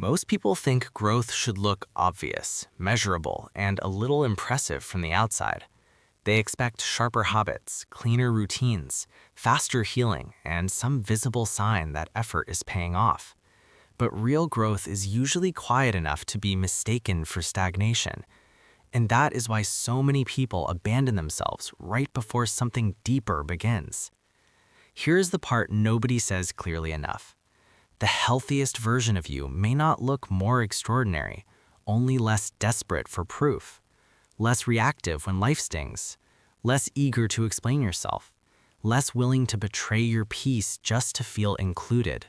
Most people think growth should look obvious, measurable, and a little impressive from the outside. They expect sharper habits, cleaner routines, faster healing, and some visible sign that effort is paying off. But real growth is usually quiet enough to be mistaken for stagnation. And that is why so many people abandon themselves right before something deeper begins. Here's the part nobody says clearly enough. The healthiest version of you may not look more extraordinary, only less desperate for proof, less reactive when life stings, less eager to explain yourself, less willing to betray your peace just to feel included.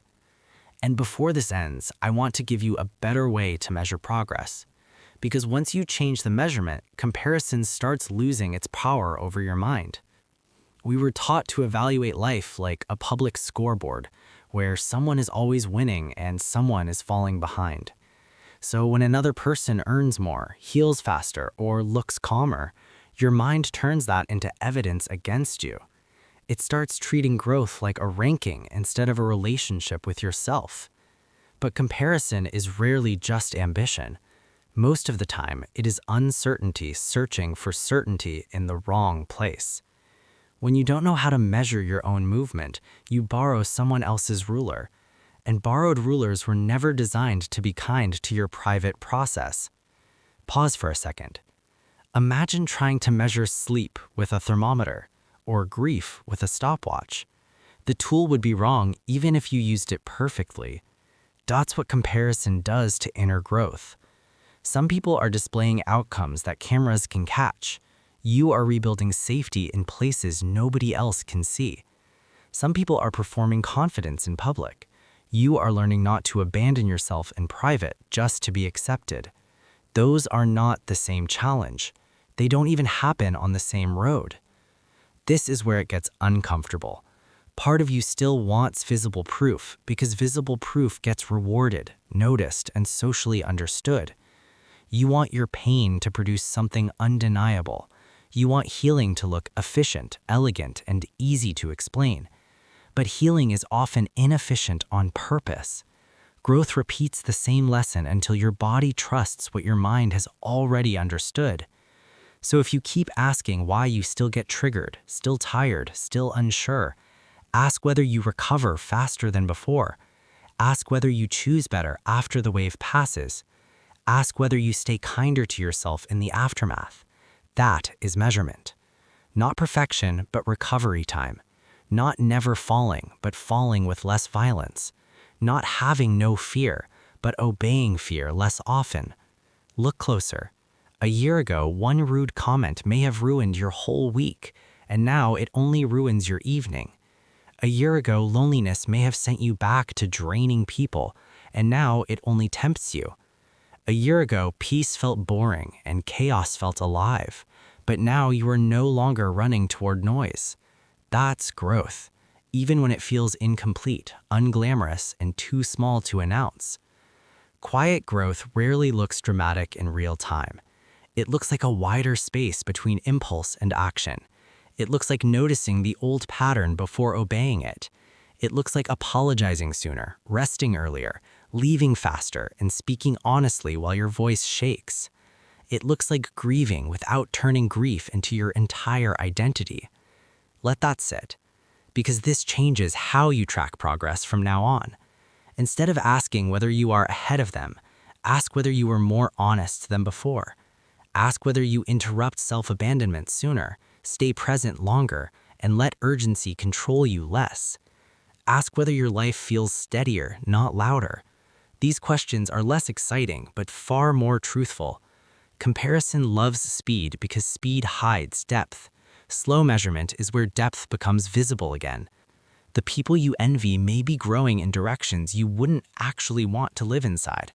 And before this ends, I want to give you a better way to measure progress. Because once you change the measurement, comparison starts losing its power over your mind. We were taught to evaluate life like a public scoreboard, where someone is always winning and someone is falling behind. So when another person earns more, heals faster, or looks calmer, your mind turns that into evidence against you. It starts treating growth like a ranking instead of a relationship with yourself. But comparison is rarely just ambition. Most of the time, it is uncertainty searching for certainty in the wrong place. When you don't know how to measure your own movement, you borrow someone else's ruler. And borrowed rulers were never designed to be kind to your private process. Pause for a second. Imagine trying to measure sleep with a thermometer, or grief with a stopwatch. The tool would be wrong even if you used it perfectly. That's what comparison does to inner growth. Some people are displaying outcomes that cameras can catch. You are rebuilding safety in places nobody else can see. Some people are performing confidence in public. You are learning not to abandon yourself in private just to be accepted. Those are not the same challenge. They don't even happen on the same road. This is where it gets uncomfortable. Part of you still wants visible proof because visible proof gets rewarded, noticed, and socially understood. You want your pain to produce something undeniable. You want healing to look efficient, elegant, and easy to explain. But healing is often inefficient on purpose. Growth repeats the same lesson until your body trusts what your mind has already understood. So if you keep asking why you still get triggered, still tired, still unsure, ask whether you recover faster than before. Ask whether you choose better after the wave passes. Ask whether you stay kinder to yourself in the aftermath. That is measurement. Not perfection, but recovery time. Not never falling, but falling with less violence. Not having no fear, but obeying fear less often. Look closer. A year ago, one rude comment may have ruined your whole week, and now it only ruins your evening. A year ago, loneliness may have sent you back to draining people, and now it only tempts you. A year ago, peace felt boring and chaos felt alive, but now you are no longer running toward noise. That's growth, even when it feels incomplete, unglamorous, and too small to announce. Quiet growth rarely looks dramatic in real time. It looks like a wider space between impulse and action. It looks like noticing the old pattern before obeying it. It looks like apologizing sooner, resting earlier, leaving faster, and speaking honestly while your voice shakes. It looks like grieving without turning grief into your entire identity. Let that sit, because this changes how you track progress from now on. Instead of asking whether you are ahead of them, ask whether you are more honest than before. Ask whether you interrupt self-abandonment sooner, stay present longer, and let urgency control you less. Ask whether your life feels steadier, not louder. These questions are less exciting, but far more truthful. Comparison loves speed because speed hides depth. Slow measurement is where depth becomes visible again. The people you envy may be growing in directions you wouldn't actually want to live inside.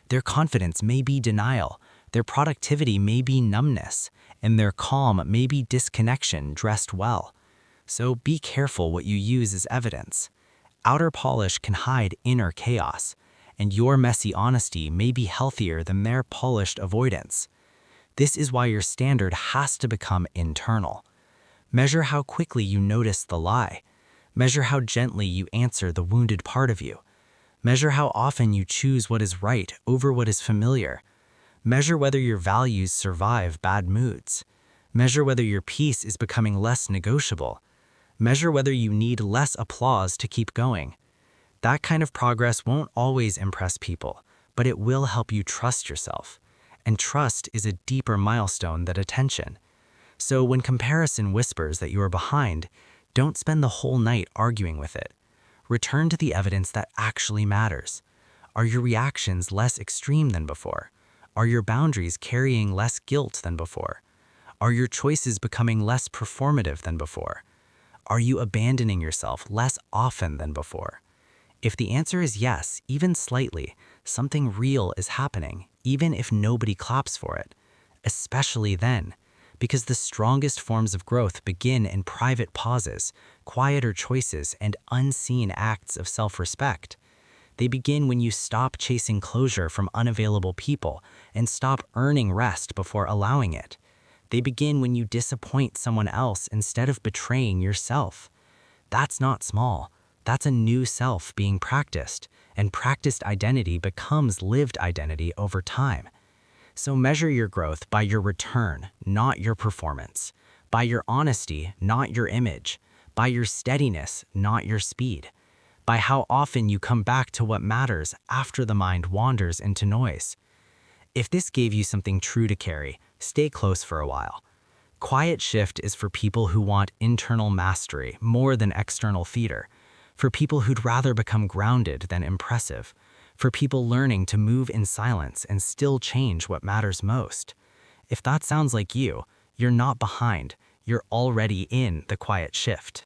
Their confidence may be denial, their productivity may be numbness, and their calm may be disconnection dressed well. So be careful what you use as evidence. Outer polish can hide inner chaos, and your messy honesty may be healthier than their polished avoidance. This is why your standard has to become internal. Measure how quickly you notice the lie. Measure how gently you answer the wounded part of you. Measure how often you choose what is right over what is familiar. Measure whether your values survive bad moods. Measure whether your peace is becoming less negotiable. Measure whether you need less applause to keep going. That kind of progress won't always impress people, but it will help you trust yourself. And trust is a deeper milestone than attention. So when comparison whispers that you are behind, don't spend the whole night arguing with it. Return to the evidence that actually matters. Are your reactions less extreme than before? Are your boundaries carrying less guilt than before? Are your choices becoming less performative than before? Are you abandoning yourself less often than before? If the answer is yes, even slightly, something real is happening, even if nobody claps for it. Especially then, because the strongest forms of growth begin in private pauses, quieter choices, and unseen acts of self-respect. They begin when you stop chasing closure from unavailable people and stop earning rest before allowing it. They begin when you disappoint someone else instead of betraying yourself. That's not small. That's a new self being practiced, and practiced identity becomes lived identity over time. So measure your growth by your return, not your performance. By your honesty, not your image. By your steadiness, not your speed. By how often you come back to what matters after the mind wanders into noise. If this gave you something true to carry, stay close for a while. Quiet shift is for people who want internal mastery more than external theater, for people who'd rather become grounded than impressive, for people learning to move in silence and still change what matters most. If that sounds like you, you're not behind, you're already in the quiet shift.